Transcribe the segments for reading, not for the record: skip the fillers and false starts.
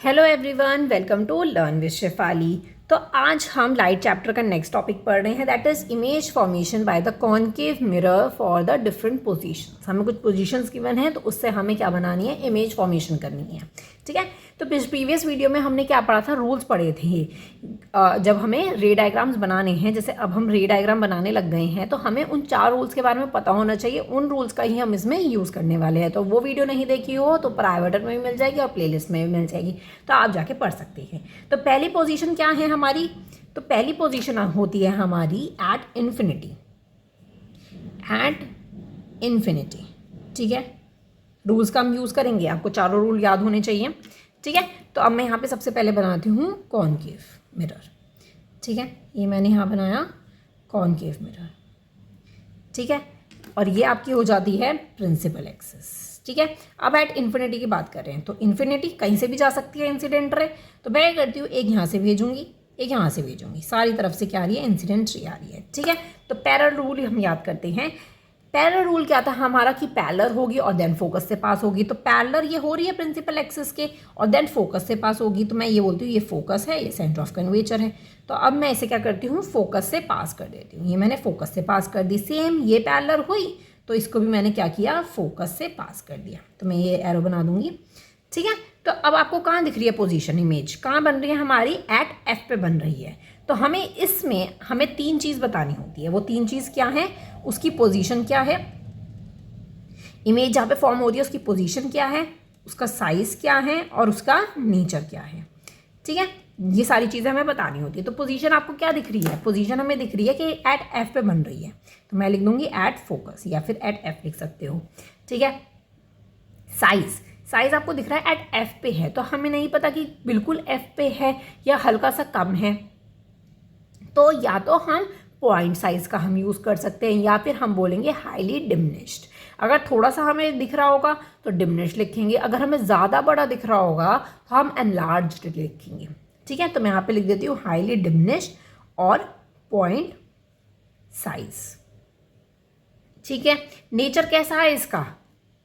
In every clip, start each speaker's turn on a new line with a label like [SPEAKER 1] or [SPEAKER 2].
[SPEAKER 1] Hello everyone, welcome to learn with Shefali. तो आज हम लाइट चैप्टर का नेक्स्ट टॉपिक पढ़ रहे हैं, that is image formation by the concave mirror for the different positions. हमें कुछ पोजीशंस गिवन है तो उससे हमें क्या बनानी है, इमेज फॉर्मेशन करनी है। ठीक है, तो प्रीवियस वीडियो में हमने क्या पढ़ा था, रूल्स पढ़े थे। जब हमें रे डायग्राम्स बनाने हैं, जैसे अब हम रे डायग्राम बनाने लग गए हैं, तो हमें उन 4 रूल्स के बारे में पता होना चाहिए। उन रूल्स का ही हम इसमें यूज़ करने वाले हैं। तो वो वीडियो नहीं देखी हो तो प्राइवेट में भी मिल जाएगी और प्लेलिस्ट में भी मिल जाएगी, तो आप जाके पढ़ सकते हैं। तो पहली पोजीशन क्या है हमारी, तो पहली पोजीशन होती है हमारी एट इन्फिनिटी। एट इन्फिनिटी, ठीक है। रूल्स का हम यूज़ करेंगे, आपको चारों रूल याद होने चाहिए। ठीक है, तो अब मैं यहाँ पे सबसे पहले बनाती हूँ कॉनकेव मिरर। ठीक है, ये मैंने यहाँ बनाया कॉनकेव मिरर। ठीक है, और ये आपकी हो जाती है प्रिंसिपल एक्सिस। ठीक है, अब एट इन्फिनिटी की बात कर रहे हैं, तो इन्फिनिटी कहीं से भी जा सकती है इंसिडेंट रे। तो मैं करती हूँ, एक यहाँ से भेजूंगी, एक यहाँ से भेजूंगी, सारी तरफ से क्या आ रही है, इंसिडेंट रे आ रही है। ठीक है, तो पैरेलल रूल हम याद करते हैं। पैरेलल रूल क्या था हमारा कि पैरेलल होगी और देन फोकस से पास होगी। तो पैरेलल ये हो रही है प्रिंसिपल एक्सिस के और देन फोकस से पास होगी। तो मैं ये बोलती हूँ ये फोकस है, ये सेंटर ऑफ कर्वेचर है। तो अब मैं इसे क्या करती हूँ, फोकस से पास कर देती हूँ। ये मैंने फोकस से पास कर दी। सेम ये पैरेलल हुई तो इसको भी मैंने क्या किया, फोकस से पास कर दिया। तो मैं ये एरो बना दूंगी। ठीक है, तो अब आपको कहाँ दिख रही है पोजीशन, इमेज कहाँ बन रही है हमारी, एट एफ पे बन रही है। तो हमें इसमें हमें 3 चीज़ बतानी होती है। वो 3 चीज़ क्या है, उसकी पोजीशन क्या है, इमेज जहाँ पे फॉर्म हो रही है उसकी पोजीशन क्या है, उसका साइज क्या है और उसका नेचर क्या है। ठीक है, ये सारी चीज़ें हमें बतानी होती है। तो पोजीशन आपको क्या दिख रही है, पोजीशन हमें दिख रही है कि एट एफ पे बन रही है। तो मैं लिख दूंगी एट फोकस या फिर एट एफ लिख सकते हो। ठीक है, साइज आपको दिख रहा है एट एफ पे है, तो हमें नहीं पता कि बिल्कुल एफ पे है या हल्का सा कम है। तो या तो हम पॉइंट साइज का हम यूज़ कर सकते हैं या फिर हम बोलेंगे हाईली डिमिनिश्ड। अगर थोड़ा सा हमें दिख रहा होगा तो डिमिनिश्ड लिखेंगे, अगर हमें ज़्यादा बड़ा दिख रहा होगा तो हम एनलार्ज्ड लिखेंगे। ठीक है, तो मैं यहाँ पे लिख देती हूँ हाईली डिमिनिश्ड और पॉइंट साइज। ठीक है, नेचर कैसा है इसका,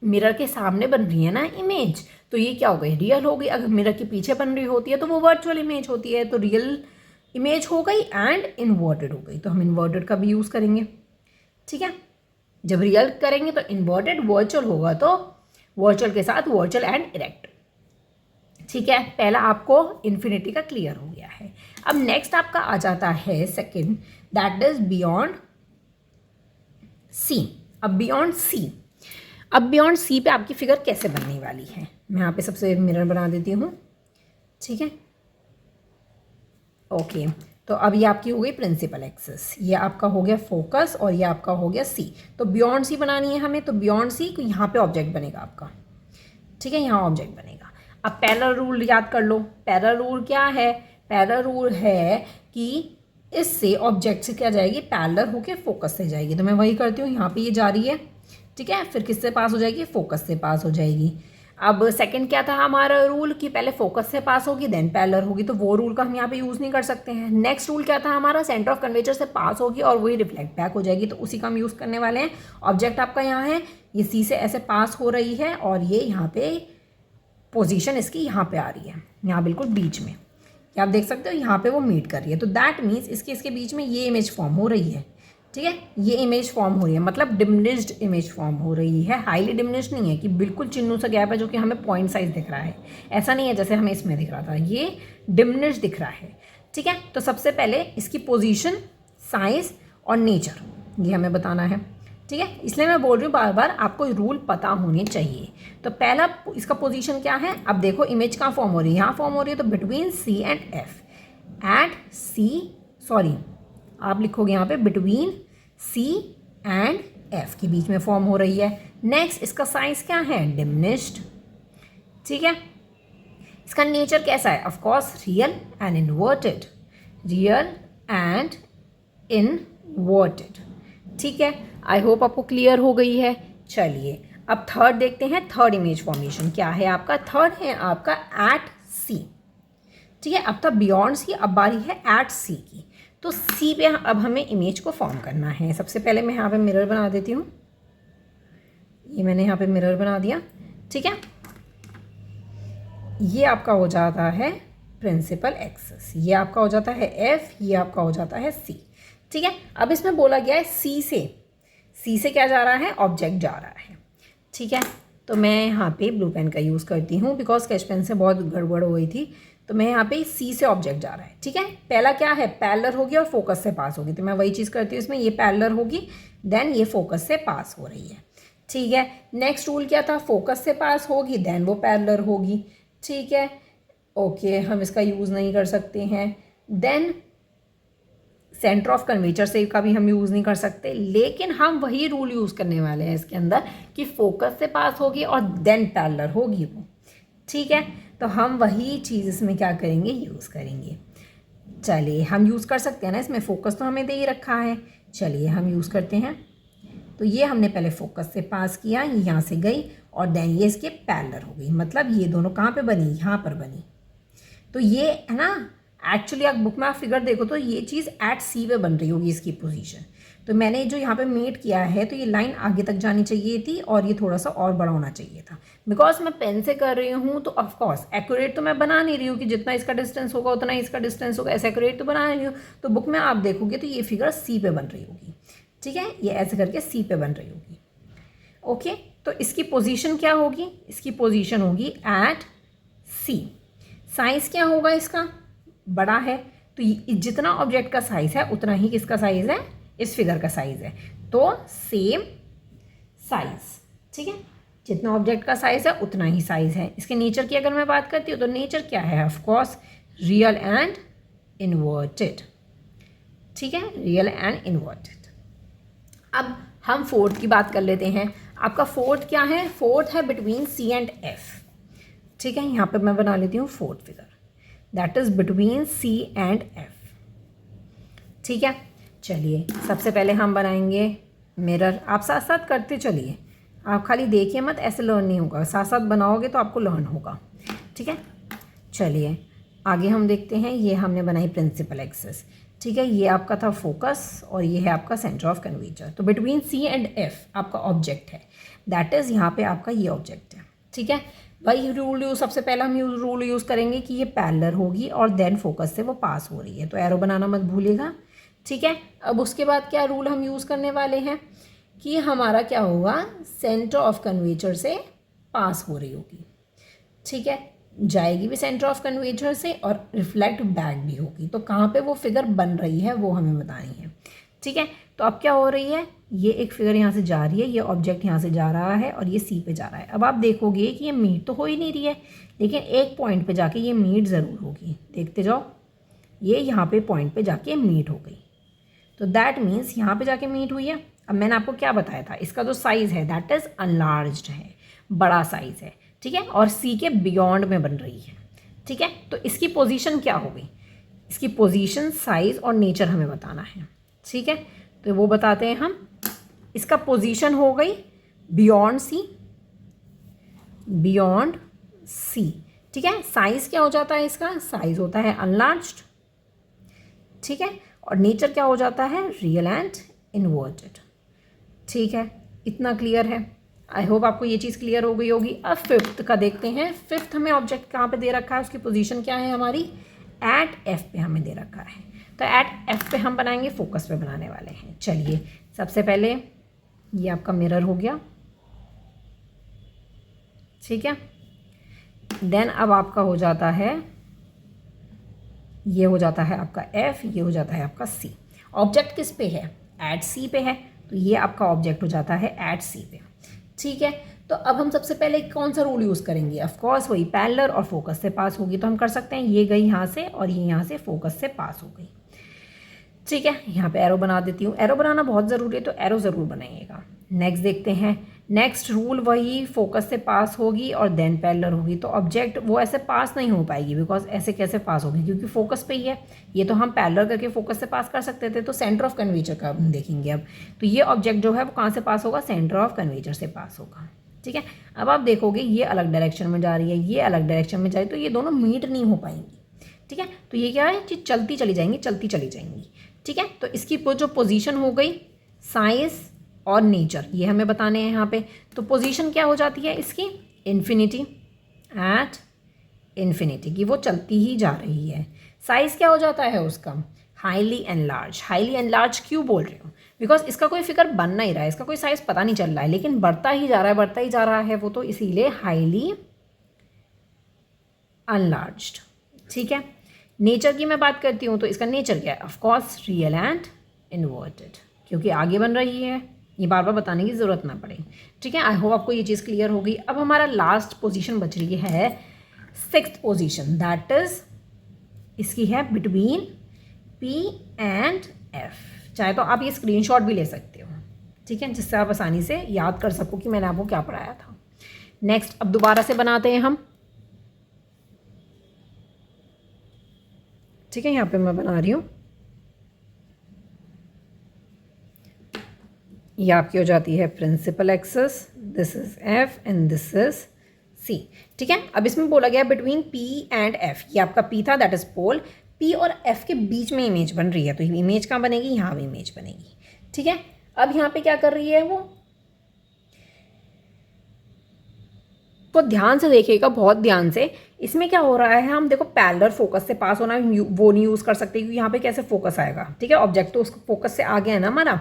[SPEAKER 1] मिरर के सामने बन रही है ना इमेज, तो ये क्या हो गई, रियल हो गई। अगर मिरर के पीछे बन रही होती है तो वो वर्चुअल इमेज होती है, तो रियल इमेज हो गई एंड इन्वर्टेड हो गई। तो हम इन्वर्टेड का भी यूज़ करेंगे। ठीक है, जब रियल करेंगे तो इन्वर्टेड, वर्चुअल होगा तो वर्चुअल के साथ वर्चुअल एंड इरेक्ट। ठीक है, पहला आपको इन्फिनिटी का क्लियर हो गया है। अब नेक्स्ट आपका आ जाता है second, that is beyond C. अब बियॉन्ड सी पे आपकी फिगर कैसे बनने वाली है, मैं यहाँ पे सबसे मिरर बना देती हूँ। ठीक है, ओके, तो अब ये आपकी हो गई प्रिंसिपल एक्सिस, ये आपका हो गया फोकस और ये आपका हो गया सी। तो बियॉन्ड सी बनानी है हमें, तो बियॉन्ड सी यहाँ पे ऑब्जेक्ट बनेगा आपका। ठीक है, यहाँ ऑब्जेक्ट बनेगा। अब पैरेलल रूल याद कर लो। पैरेलल रूल क्या है, पैरेलल रूल है कि इससे ऑब्जेक्ट से क्या जाएगी, पैरेलल होके फोकस से जाएगी। तो मैं वही करती हूँ, यहाँ पे ये जा रही है। ठीक है, फिर किससे पास हो जाएगी, फोकस से पास हो जाएगी। अब सेकंड क्या था हमारा रूल कि पहले फोकस से पास होगी देन पैरेलल होगी, तो वो रूल का हम यहाँ पे यूज़ नहीं कर सकते हैं। नेक्स्ट रूल क्या था हमारा, सेंटर ऑफ कर्वेचर से पास होगी और वही रिफ्लेक्ट बैक हो जाएगी, तो उसी का हम यूज़ करने वाले हैं। ऑब्जेक्ट आपका यहाँ है, ये सी से ऐसे पास हो रही है और ये यहाँ पे पोजीशन इसकी यहाँ पे आ रही है, यहाँ बिल्कुल बीच में, ये आप देख सकते हो, यहाँ पे वो मीट कर रही है। तो दैट मीन्स इसके बीच में ये इमेज फॉर्म हो रही है। ठीक है, ये इमेज फॉर्म हो रही है, मतलब डिमिनिश्ड इमेज फॉर्म हो रही है। हाईली डिमिनिश्ड नहीं है कि बिल्कुल चिन्नू सा गैप है जो कि हमें पॉइंट साइज दिख रहा है, ऐसा नहीं है जैसे हमें इसमें दिख रहा था, ये डिमिनिश्ड दिख रहा है। ठीक है, तो सबसे पहले इसकी पोजीशन, साइज और नेचर ये हमें बताना है। ठीक है, इसलिए मैं बोल रही हूँ बार बार आपको रूल पता होने चाहिए। तो पहला इसका पोजीशन क्या है, अब देखो इमेज कहाँ फॉर्म हो रही है, यहाँ फॉर्म हो रही है, तो between C and F, at C, sorry आप लिखोगे यहाँ पे बिटवीन सी एंड एफ के बीच में फॉर्म हो रही है। नेक्स्ट इसका साइज क्या है, डिमिनिश्ड। ठीक है, इसका नेचर कैसा है, of course real and inverted, real and inverted. ठीक है, आई होप आपको क्लियर हो गई है। चलिए अब थर्ड देखते हैं, थर्ड इमेज फॉर्मेशन क्या है आपका, थर्ड है आपका एट सी। ठीक है, अब तक बियॉन्ड सी, अब बारी है एट सी की। तो सी पे अब हमें इमेज को फॉर्म करना है। सबसे पहले मैं यहाँ पे मिरर बना देती हूँ, ये मैंने यहाँ पे मिरर बना दिया। ठीक है, ये आपका हो जाता है प्रिंसिपल एक्सिस, ये आपका हो जाता है एफ, ये आपका हो जाता है सी। ठीक है, अब इसमें बोला गया है सी से क्या जा रहा है, ऑब्जेक्ट जा रहा है। ठीक है, तो मैं यहाँ पे ब्लू पेन का यूज़ करती हूँ बिकॉज स्केच पेन से बहुत गड़बड़ हो गई थी। तो मैं यहाँ पे सी से ऑब्जेक्ट जा रहा है। ठीक है, पहला क्या है, पैरेलल होगी और फोकस से पास होगी, तो मैं वही चीज़ करती हूँ इसमें, ये पैरेलल होगी देन ये फोकस से पास हो रही है। ठीक है, नेक्स्ट रूल क्या था, फोकस से पास होगी देन वो पैरेलल होगी। ठीक है, ओके, हम इसका यूज़ नहीं कर सकते हैं। देन सेंटर ऑफ कर्वेचर से का भी हम यूज़ नहीं कर सकते, लेकिन हम वही रूल यूज़ करने वाले हैं इसके अंदर कि फोकस से पास होगी और देन पैरेलल होगी वो। ठीक है, तो हम वही चीज़ इसमें क्या करेंगे, यूज़ करेंगे। चलिए हम यूज़ कर सकते हैं ना, इसमें फोकस तो हमें दे ही रखा है, चलिए हम यूज़ करते हैं। तो ये हमने पहले फोकस से पास किया, ये यहाँ से गई और देन ये इसके पैरेलल हो गई, मतलब ये दोनों कहाँ पे बनी, यहाँ पर बनी। तो ये है ना, एक्चुअली आप बुक में आप फिगर देखो तो ये चीज़ एट सी पे बन रही होगी इसकी पोजीशन। तो मैंने जो यहाँ पे मेट किया है तो ये लाइन आगे तक जानी चाहिए थी और ये थोड़ा सा और बड़ा होना चाहिए था। बिकॉज मैं पेन से कर रही हूँ तो ऑफकोर्स एक्यूरेट तो मैं बना नहीं रही हूँ कि जितना इसका डिस्टेंस होगा उतना ही इसका डिस्टेंस होगा, ऐसे एक्यूरेट तो बना रही हूँ। तो बुक में आप देखोगे तो ये फिगर सी पे बन रही होगी। ठीक है, ये ऐसे करके सी पे बन रही होगी। ओके, तो इसकी पोजीशन क्या होगी, इसकी पोजीशन होगी एट सी। साइज़ क्या होगा इसका, बड़ा है, तो जितना ऑब्जेक्ट का साइज़ है उतना ही किसका साइज़ है, इस फिगर का साइज़ है, तो सेम साइज़। ठीक है, जितना ऑब्जेक्ट का साइज़ है उतना ही साइज़ है। इसके नेचर की अगर मैं बात करती हूँ तो नेचर क्या है, of course real and inverted. ठीक है, रियल एंड इन्वर्टेड। अब हम फोर्थ की बात कर लेते हैं। आपका फोर्थ क्या है, फोर्थ है बिटवीन सी एंड एफ। ठीक है, यहाँ पे मैं बना लेती हूँ fourth figure, that is between C and F. ठीक है, चलिए सबसे पहले हम बनाएंगे मिरर। आप साथ साथ करते चलिए, आप खाली देखिए मत, ऐसे लर्न नहीं होगा, साथ साथ बनाओगे तो आपको लर्न होगा। ठीक है, चलिए आगे हम देखते हैं। ये हमने बनाई प्रिंसिपल एक्सिस। ठीक है, ये आपका था फोकस और ये है आपका सेंटर ऑफ कर्वेचर। तो बिटवीन सी एंड एफ आपका ऑब्जेक्ट है, दैट इज़ यहाँ पे आपका ये ऑब्जेक्ट है। ठीक है, वही रूल यूज़, सबसे पहला हम रूल यूज़ करेंगे कि ये पैरेलल होगी और देन फोकस से वो पास हो रही है, तो एरो बनाना मत भूलिएगा। ठीक है, अब उसके बाद क्या रूल हम यूज़ करने वाले हैं कि हमारा क्या होगा, सेंटर ऑफ कर्वेचर से पास हो रही होगी। ठीक है, जाएगी भी सेंटर ऑफ कर्वेचर से और रिफ्लेक्ट बैक भी होगी। तो कहाँ पे वो फिगर बन रही है वो हमें बतानी है। ठीक है, तो अब क्या हो रही है, ये एक फिगर यहाँ से जा रही है, ये ऑब्जेक्ट यहाँ से जा रहा है और ये सी पे जा रहा है। अब आप देखोगे कि ये मीट तो हो ही नहीं रही है, लेकिन एक पॉइंट पे जाके ये मीट ज़रूर होगी। देखते जाओ, ये यहाँ पे पॉइंट पे जाके मीट हो गई, तो दैट मीन्स यहाँ पे जाके मीट हुई है। अब मैंने आपको क्या बताया था, इसका जो साइज़ है दैट इज़ अनलार्ज्ड है, बड़ा साइज़ है। ठीक है, और सी के बियॉन्ड में बन रही है। ठीक है, तो इसकी पोजीशन क्या हो गई, इसकी पोजीशन, साइज़ और नेचर हमें बताना है। ठीक है, तो वो बताते हैं हम। इसका पोजीशन हो गई बियॉन्ड सी, बियॉन्ड सी। ठीक है, साइज़ क्या हो जाता है इसका, साइज़ होता है अनलार्ज्ड। ठीक है, और नेचर क्या हो जाता है, रियल एंड इन्वर्टेड। ठीक है, इतना क्लियर है। आई होप आपको ये चीज़ क्लियर हो गई होगी। अब फिफ्थ का देखते हैं। फिफ्थ हमें ऑब्जेक्ट कहाँ पे दे रखा है, उसकी पोजीशन क्या है हमारी, एट एफ पे हमें दे रखा है। तो एट एफ पे हम बनाएंगे, फोकस पे बनाने वाले हैं। चलिए सबसे पहले ये आपका मिरर हो गया। ठीक है, देन अब आपका हो जाता है, ये हो जाता है आपका एफ, ये हो जाता है आपका सी। ऑब्जेक्ट किस पे है, एट सी पे है, तो ये आपका ऑब्जेक्ट हो जाता है एट सी पे। ठीक है, तो अब हम सबसे पहले कौन सा रूल यूज़ करेंगे, ऑफ कोर्स वही पैरेलल और फोकस से पास होगी। तो हम कर सकते हैं, ये गई यहाँ से और ये यहाँ से फोकस से पास हो गई। ठीक है, यहाँ पे एरो बना देती हूँ, एरो बनाना बहुत ज़रूरी है तो एरो ज़रूर बनाइएगा। नेक्स्ट देखते हैं, नेक्स्ट रूल वही, फोकस से पास होगी और देन पैरेलल होगी। तो ऑब्जेक्ट वो ऐसे पास नहीं हो पाएगी, बिकॉज ऐसे कैसे पास होगी, क्योंकि फोकस पे ही है। ये तो हम पैरेलल करके फोकस से पास कर सकते थे। तो सेंटर ऑफ कर्वेचर का हम देखेंगे अब। तो ये ऑब्जेक्ट जो है वो कहाँ से पास होगा, सेंटर ऑफ कर्वेचर से पास होगा। ठीक है, अब आप देखोगे ये अलग डायरेक्शन में जा रही है, ये अलग डायरेक्शन में जा रही है, तो ये दोनों मीट नहीं हो पाएंगी। ठीक है, तो ये क्या है कि चलती चली जाएंगी, चलती चली जाएंगी। ठीक है, तो इसकी जो पोजीशन हो गई, साइज और नेचर, ये हमें बताने हैं यहाँ पे। तो पोजीशन क्या हो जाती है इसकी, इन्फिनिटी, एट इन्फिनिटी की, वो चलती ही जा रही है। साइज़ क्या हो जाता है उसका, हाईली एनलार्ज। हाईली एनलार्ज क्यों बोल रही हूँ, बिकॉज इसका कोई फिगर बन नहीं रहा है, इसका कोई साइज़ पता नहीं चल रहा है, लेकिन बढ़ता ही जा रहा है, बढ़ता ही जा रहा है वो, तो इसीलिए हाईली अनलार्ज्ड। ठीक है, नेचर की मैं बात करती हूँ तो इसका नेचर क्या है, ऑफकोर्स रियल एंड इन्वर्टेड, क्योंकि आगे बन रही है, ये बार बार बताने की ज़रूरत ना पड़े। ठीक है, आई होप आपको ये चीज़ क्लियर होगी। अब हमारा लास्ट पोजीशन बच रही है, सिक्स्थ पोजीशन, दैट इज इसकी है बिटवीन P एंड F। चाहे तो आप ये स्क्रीनशॉट भी ले सकते हो, ठीक है, जिससे आप आसानी से याद कर सको कि मैंने आपको क्या पढ़ाया था। नेक्स्ट, अब दोबारा से बनाते हैं हम। ठीक है, यहाँ पे मैं बना रही हूँ, ये आपकी हो जाती है principal axis, this is F and this is C। ठीक है, अब इसमें बोला गया बिटवीन P एंड F, ये आपका P था, दैट इज पोल। P और F के बीच में इमेज बन रही है, तो इमेज कहाँ बनेगी, यहाँ भी इमेज बनेगी। ठीक है, अब यहाँ पे क्या कर रही है वो, तो ध्यान से देखिएगा, बहुत ध्यान से। इसमें क्या हो रहा है, हम देखो पैरेलल फोकस से पास होना वो नहीं यूज़ कर सकते, क्योंकि यहाँ पे कैसे फोकस आएगा। ठीक है, ऑब्जेक्ट तो उसको फोकस से आगे है ना हमारा।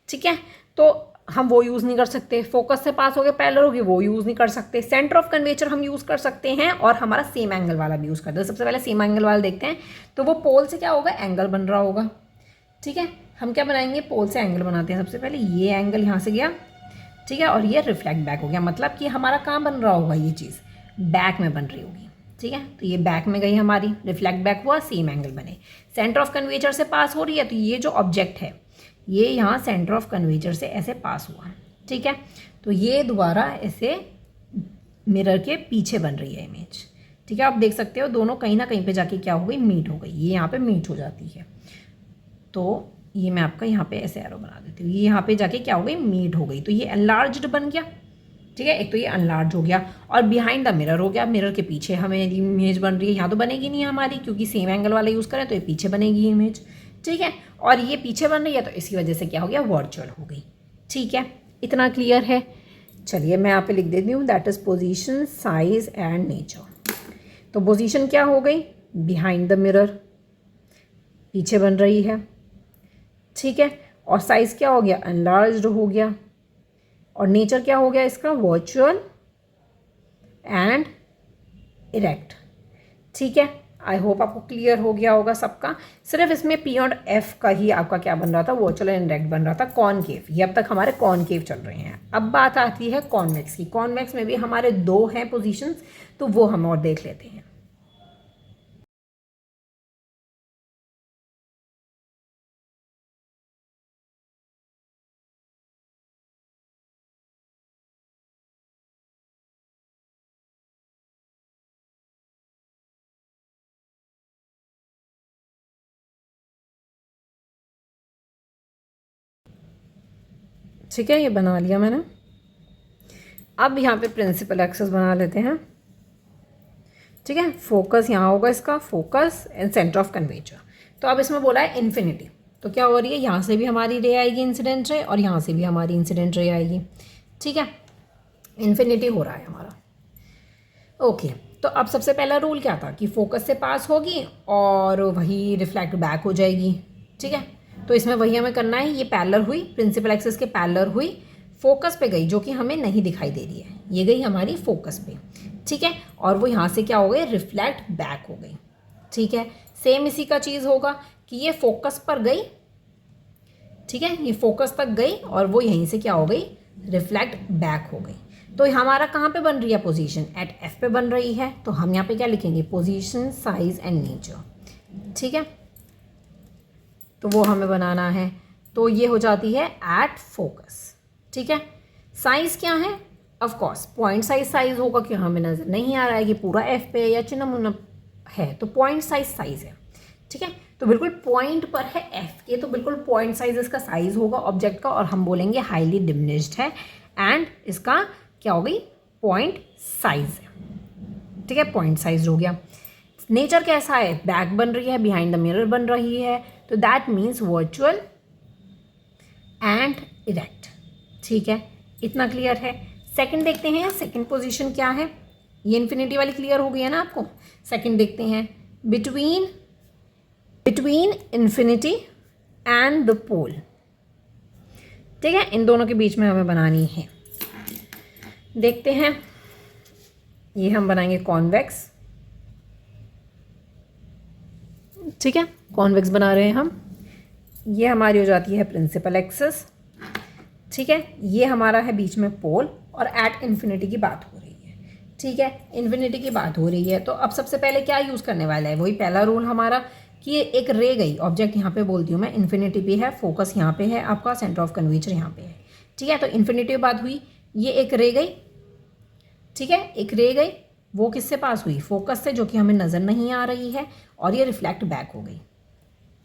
[SPEAKER 1] ठीक है, तो हम वो यूज़ नहीं कर सकते, फोकस से पास हो गए पैरेलल होगी, वो यूज़ नहीं कर सकते। सेंटर ऑफ कर्वेचर हम यूज़ कर सकते हैं, और हमारा सेम एंगल वाला भी यूज़ करते हैं। सबसे पहले सेम एंगल वाला देखते हैं, तो वो पोल से क्या होगा, एंगल बन रहा होगा। ठीक है, हम क्या बनाएंगे, पोल से एंगल बनाते हैं। सबसे पहले ये एंगल यहाँ से गया, ठीक है, और ये रिफ्लेक्ट बैक हो गया, मतलब कि हमारा कहाँ बन रहा होगा, ये चीज़ बैक में बन रही होगी। ठीक है, तो ये बैक में गई हमारी, रिफ्लेक्ट बैक हुआ, सेम एंगल बने। सेंटर ऑफ कर्वेचर से पास हो रही है, तो ये जो ऑब्जेक्ट है ये यहाँ सेंटर ऑफ कर्वेचर से ऐसे पास हुआ। ठीक है, तो ये दोबारा ऐसे मिरर के पीछे बन रही है इमेज। ठीक है, आप देख सकते हो दोनों कहीं ना कहीं पे जाके क्या हो गई, मीट हो गई, ये यहाँ पे मीट हो जाती है। तो ये मैं आपका यहाँ पे ऐसे एरो बना देती हूँ, ये यहाँ पे जाके क्या हो गई, मीट हो गई, तो ये एनलार्ज्ड बन गया। ठीक है, एक तो ये अनलार्ज हो गया, और बिहाइंड द मिरर हो गया, मिरर के पीछे हमें इमेज बन रही है। यहाँ तो बनेगी नहीं हमारी, क्योंकि सेम एंगल वाला यूज़ करें, तो ये पीछे बनेगी इमेज। ठीक है, और ये पीछे बन रही है, तो इसकी वजह से क्या हो गया, वर्चुअल हो गई। ठीक है, इतना क्लियर है। चलिए मैं यहाँ पे लिख देती हूँ, that is position, size and nature. तो पोजीशन क्या हो गई, बिहाइंड द मिरर, पीछे बन रही है। ठीक है, और साइज क्या हो गया, एनलार्ज्ड हो गया, और नेचर क्या हो गया इसका, वर्चुअल एंड इरेक्ट। ठीक है, आई होप आपको क्लियर हो गया होगा सबका। सिर्फ इसमें P और F का ही आपका क्या बन रहा था, वर्चुअल एंड इरेक्ट बन रहा था, कॉनकेव। ये अब तक हमारे कॉनकेव चल रहे हैं। अब बात आती है कॉन्वेक्स की। कॉन्वेक्स में भी हमारे 2 हैं पोजीशंस, तो वो हम और देख लेते हैं। ठीक है, ये बना लिया मैंने। अब यहाँ पे प्रिंसिपल एक्सिस बना लेते हैं। ठीक है, फोकस यहाँ होगा इसका, focus and centre of curvature. तो अब इसमें बोला है इन्फिनिटी, तो क्या हो रही है, यहाँ से भी हमारी रे आएगी इंसिडेंट रे, और यहाँ से भी हमारी इंसिडेंट रे आएगी। ठीक है, इन्फिनिटी हो रहा है हमारा। ओके, तो अब सबसे पहला रूल क्या था कि फोकस से पास होगी और वही रिफ्लेक्ट बैक हो जाएगी। ठीक है, तो इसमें वही हमें करना है, ये पैरेलल हुई, प्रिंसिपल एक्सिस के पैरेलल हुई, फोकस पे गई, जो कि हमें नहीं दिखाई दे रही है, ये गई हमारी फोकस पे। ठीक है, और वो यहाँ से क्या हो गई, रिफ्लेक्ट बैक हो गई। ठीक है, सेम इसी का चीज़ होगा कि ये फोकस पर गई। ठीक है, ये फोकस तक गई, और वो यहीं से क्या हो गई, रिफ्लेक्ट बैक हो गई। तो हमारा कहाँ पे बन रही है पोजीशन, एट F पे बन रही है, तो हम यहाँ पे क्या लिखेंगे, पोजीशन, साइज एंड नेचर। ठीक है, तो वो हमें बनाना है, तो ये हो जाती है एट फोकस। ठीक है, साइज क्या है, ऑफ कोर्स पॉइंट साइज होगा, क्यों हमें नजर नहीं आ रहा है कि पूरा F पे या चिन्ह मुन्ना है, तो पॉइंट साइज है। ठीक है, तो बिल्कुल पॉइंट पर है F के, तो बिल्कुल पॉइंट साइज इसका साइज होगा ऑब्जेक्ट का, और हम बोलेंगे हाईली डिमिनिश्ड है, एंड इसका क्या हो गई, पॉइंट साइज है। ठीक है, पॉइंट साइज हो गया। नेचर कैसा है, बैक बन रही है, बिहाइंड द मिरर बन रही है, तो that means virtual and erect. ठीक है, इतना क्लियर है। सेकंड देखते हैं, सेकंड पोजीशन क्या है, ये इन्फिनिटी वाली क्लियर हो गई है ना आपको। सेकंड देखते हैं, बिटवीन इन्फिनिटी एंड द पोल। ठीक है, इन दोनों के बीच में हमें बनानी है। देखते हैं, ये हम बनाएंगे कॉन्वेक्स। ठीक है, कॉन्वेक्स बना रहे हैं हम। ये हमारी हो जाती है प्रिंसिपल एक्सिस। ठीक है, ये हमारा है बीच में पोल, और एट इन्फिनिटी की बात हो रही है। ठीक है, इन्फिनिटी की बात हो रही है, तो अब सबसे पहले क्या यूज़ करने वाला है, वही पहला रूल हमारा कि ये एक रे गई ऑब्जेक्ट यहाँ पे बोलती हूँ मैं, इन्फिनिटी पे है, फोकस यहाँ पे है, आपका सेंटर ऑफ कर्वेचर यहाँ पे है। ठीक है, तो इन्फिनिटी पे बात हुई, ये एक रे गई। ठीक है, एक रे गई, वो किससे पास हुई, फोकस से, जो कि हमें नज़र नहीं आ रही है, और ये रिफ्लेक्ट बैक हो गई।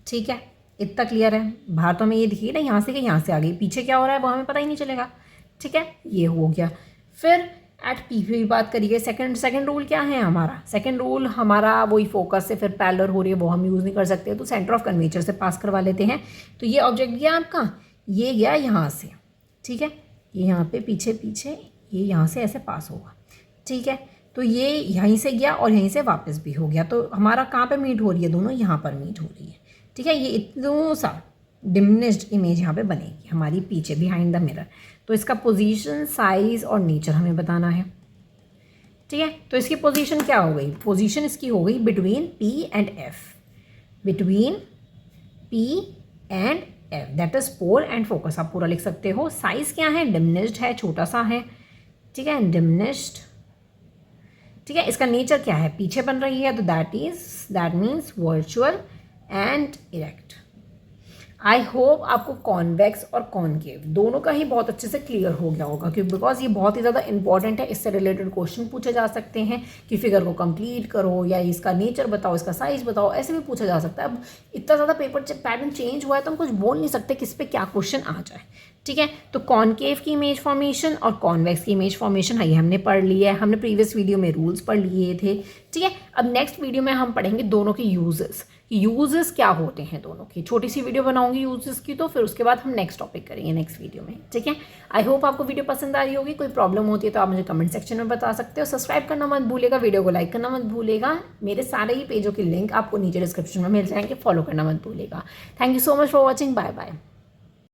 [SPEAKER 1] ठीक है, इतना क्लियर है। बाहर तो हमें ये दिखी ना, यहाँ से कि यहाँ से आ गई, पीछे क्या हो रहा है वो हमें पता ही नहीं चलेगा। ठीक है, ये हो गया। फिर एट पी भी बात करिए। सेकंड रूल क्या है हमारा, सेकंड रूल हमारा वही फोकस से फिर पैरेलल हो रही है, वो हम यूज़ नहीं कर सकते, तो सेंटर ऑफ कर्वेचर से पास करवा लेते हैं। तो ये ऑब्जेक्ट गया आपका, ये गया यहाँ से। ठीक है, ये यहाँ पे पीछे ये यहाँ से ऐसे पास होगा। ठीक है, तो ये यहीं से गया और यहीं से वापस भी हो गया, तो हमारा कहाँ पे मीट हो रही है, दोनों यहाँ पर मीट हो रही है। ठीक है, ये इतना सा डिमिनिश्ड इमेज यहाँ पे बनेगी हमारी पीछे बिहाइंड द मिरर। तो इसका पोजीशन, साइज और नेचर हमें बताना है। ठीक है, तो इसकी पोजीशन क्या हो गई, पोजीशन इसकी हो गई between P and F, between P and F, that is pole and focus, आप पूरा लिख सकते हो। साइज क्या है, डिमिनिश्ड है, छोटा सा है। ठीक है, डिमिनिश्ड। ठीक है, इसका नेचर क्या है, पीछे बन रही है, तो that means virtual and erect. I hope आपको कॉन्वेक्स और कॉनकेव दोनों का ही बहुत अच्छे से क्लियर हो गया होगा, क्योंकि बिकॉज ये बहुत ही ज़्यादा इंपॉर्टेंट है। इससे रिलेटेड क्वेश्चन पूछे जा सकते हैं कि फिगर को कंप्लीट करो, या इसका नेचर बताओ, इसका साइज बताओ, ऐसे भी पूछा जा सकता है। अब इतना ज़्यादा पेपर पैटर्न चेंज हुआ है तो हम कुछ बोल नहीं सकते किस पे क्या क्वेश्चन आ जाए। ठीक है, तो कॉनकेव की इमेज फॉर्मेशन और कॉन्वेक्स की इमेज फॉर्मेशन है, ये हमने पढ़ लिया है, हमने प्रीवियस वीडियो में रूल्स पढ़ लिए थे। ठीक है, अब नेक्स्ट वीडियो में हम पढ़ेंगे दोनों के यूजेस क्या होते हैं दोनों की। छोटी सी वीडियो बनाऊंगी यूजेस की, तो फिर उसके बाद हम नेक्स्ट टॉपिक करेंगे नेक्स्ट वीडियो में। ठीक है, आई होप आपको वीडियो पसंद आ रही होगी। कोई प्रॉब्लम होती है तो आप मुझे कमेंट सेक्शन में बता सकते हो। सब्सक्राइब करना मत भूलेगा, वीडियो को लाइक करना मत भूलेगा। मेरे सारे ही पेजों के लिंक आपको नीचे डिस्क्रिप्शन में मिल जाएंगे, फॉलो करना मत भूलेगा। Thank you so much for watching, bye bye.